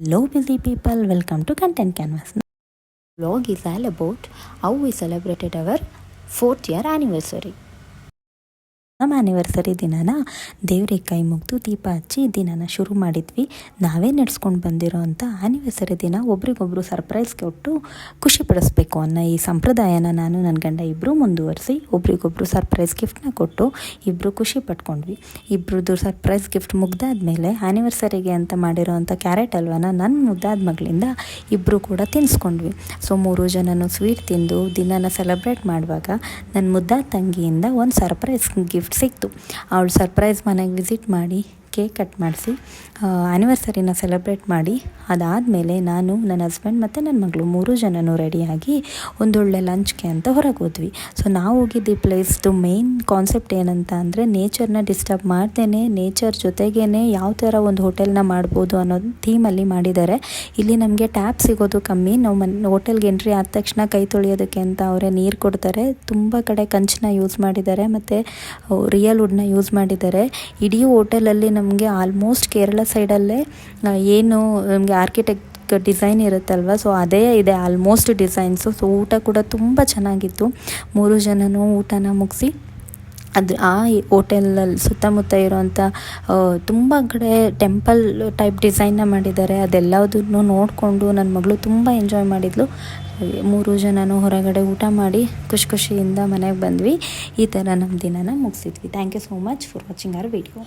Hello busy people, welcome to Content Canvas. Vlog is all about how we celebrated our 4th year anniversary. ನಮ್ಮ anniversary ದಿನನ ದೇವ್ರಿಗೆ ಕೈ ಮುಗಿದು ದೀಪ ಹಚ್ಚಿ ದಿನನ ಶುರು ಮಾಡಿದ್ವಿ. ನಾವೇ ನಡೆಸ್ಕೊಂಡು ಬಂದಿರೋ ಅಂಥ ಆ್ಯನಿವರ್ಸರಿ ದಿನ ಒಬ್ರಿಗೊಬ್ರು ಸರ್ಪ್ರೈಸ್ ಕೊಟ್ಟು ಖುಷಿ ಪಡಿಸ್ಬೇಕು ಅನ್ನೋ ಈ ಸಂಪ್ರದಾಯನ ನಾನು ನನ್ನ ಗಂಡ ಇಬ್ಬರು ಮುಂದುವರಿಸಿ ಒಬ್ರಿಗೊಬ್ರು ಸರ್ಪ್ರೈಸ್ ಗಿಫ್ಟನ್ನ ಕೊಟ್ಟು ಇಬ್ಬರು ಖುಷಿ ಪಟ್ಕೊಂಡ್ವಿ. ಇಬ್ಬರದ್ದು ಸರ್ಪ್ರೈಸ್ ಗಿಫ್ಟ್ ಮುಗ್ದಾದ್ಮೇಲೆ ಆ್ಯನಿವರ್ಸರಿಗೆ ಅಂತ ಮಾಡಿರೋ ಅಂಥ ಕ್ಯಾರೆಟ್ ಹಲ್ವಾನ ನನ್ನ ಮುದ್ದಾದ ಮಗಳಿಂದ ಇಬ್ಬರು ಕೂಡ ತಿನ್ನಿಸ್ಕೊಂಡ್ವಿ. ಸೊ 3 ಜನನು ಸ್ವೀಟ್ ತಿಂದು ದಿನನ ಸೆಲೆಬ್ರೇಟ್ ಮಾಡುವಾಗ ನನ್ನ ಮುದ್ದಾದ ತಂಗಿಯಿಂದ ಒಂದು ಸರ್ಪ್ರೈಸ್ ಗಿಫ್ಟ್ ಸಿಕ್ತು. ಅವಳು ಸರ್ಪ್ರೈಸ್ ಮನೆಗೆ ವಿಸಿಟ್ ಮಾಡಿ ಕೇಕ್ ಕಟ್ ಮಾಡಿಸಿ ಆ್ಯನಿವರ್ಸರಿನ ಸೆಲೆಬ್ರೇಟ್ ಮಾಡಿ ಅದಾದಮೇಲೆ ನಾನು ನನ್ನ ಹಸ್ಬೆಂಡ್ ಮತ್ತು ನನ್ನ ಮಗಳು 3 ಜನನೂ ರೆಡಿಯಾಗಿ ಒಂದೊಳ್ಳೆ ಲಂಚ್ಗೆ ಅಂತ ಹೊರಗೆ ಹೋದ್ವಿ. ಸೊ ನಾವು ಹೋಗಿದ್ದ ಈ ಪ್ಲೇಸ್ದು ಮೇನ್ ಕಾನ್ಸೆಪ್ಟ್ ಏನಂತ ಅಂದರೆ ನೇಚರ್ನ ಡಿಸ್ಟರ್ಬ್ ಮಾಡ್ದೇ ನೇಚರ್ ಜೊತೆಗೇ ಯಾವ ಥರ ಒಂದು ಹೋಟೆಲ್ನ ಮಾಡ್ಬೋದು ಅನ್ನೋದು ಥೀಮಲ್ಲಿ ಮಾಡಿದ್ದಾರೆ. ಇಲ್ಲಿ ನಮಗೆ ಟ್ಯಾಪ್ ಸಿಗೋದು ಕಮ್ಮಿ. ನಾವು ಹೋಟೆಲ್ಗೆ ಎಂಟ್ರಿ ಆದ ತಕ್ಷಣ ಕೈ ತೊಳೆಯೋದಕ್ಕೆ ಅಂತ ಅವರೇ ನೀರು ಕೊಡ್ತಾರೆ. ತುಂಬ ಕಡೆ ಕಂಚನ್ನ ಯೂಸ್ ಮಾಡಿದ್ದಾರೆ ಮತ್ತು ರಿಯಲ್ ವುಡ್ನ ಯೂಸ್ ಮಾಡಿದ್ದಾರೆ. ಇಡೀ ಹೋಟೆಲಲ್ಲಿ ನಮಗೆ ಆಲ್ಮೋಸ್ಟ್ ಕೇರಳ ಸೈಡಲ್ಲೇ ಏನು ನಮಗೆ ಆರ್ಕಿಟೆಕ್ಟ್ ಡಿಸೈನ್ ಇರುತ್ತಲ್ವ, ಸೊ ಅದೇ ಇದೆ ಆಲ್ಮೋಸ್ಟ್ ಡಿಸೈನ್ಸು. ಸೊ ಊಟ ಕೂಡ ತುಂಬ ಚೆನ್ನಾಗಿತ್ತು. 3 ಜನನೂ ಊಟನ ಮುಗಿಸಿ ಆ ಹೋಟೆಲಲ್ಲಿ ಸುತ್ತಮುತ್ತ ಇರೋವಂಥ ತುಂಬ ಕಡೆ ಟೆಂಪಲ್ ಟೈಪ್ ಡಿಸೈನ್ನ ಮಾಡಿದ್ದಾರೆ. ಅದೆಲ್ಲದನ್ನು ನೋಡಿಕೊಂಡು ನನ್ನ ಮಗಳು ತುಂಬ ಎಂಜಾಯ್ ಮಾಡಿದ್ಲು. 3 ಜನನೂ ಹೊರಗಡೆ ಊಟ ಮಾಡಿ ಖುಷಿಯಿಂದ ಮನೆಗೆ ಬಂದ್ವಿ. ಈ ಥರ ನಮ್ಮ ದಿನನ ಮುಗಿಸಿದ್ವಿ. Thank you so much for watching our video.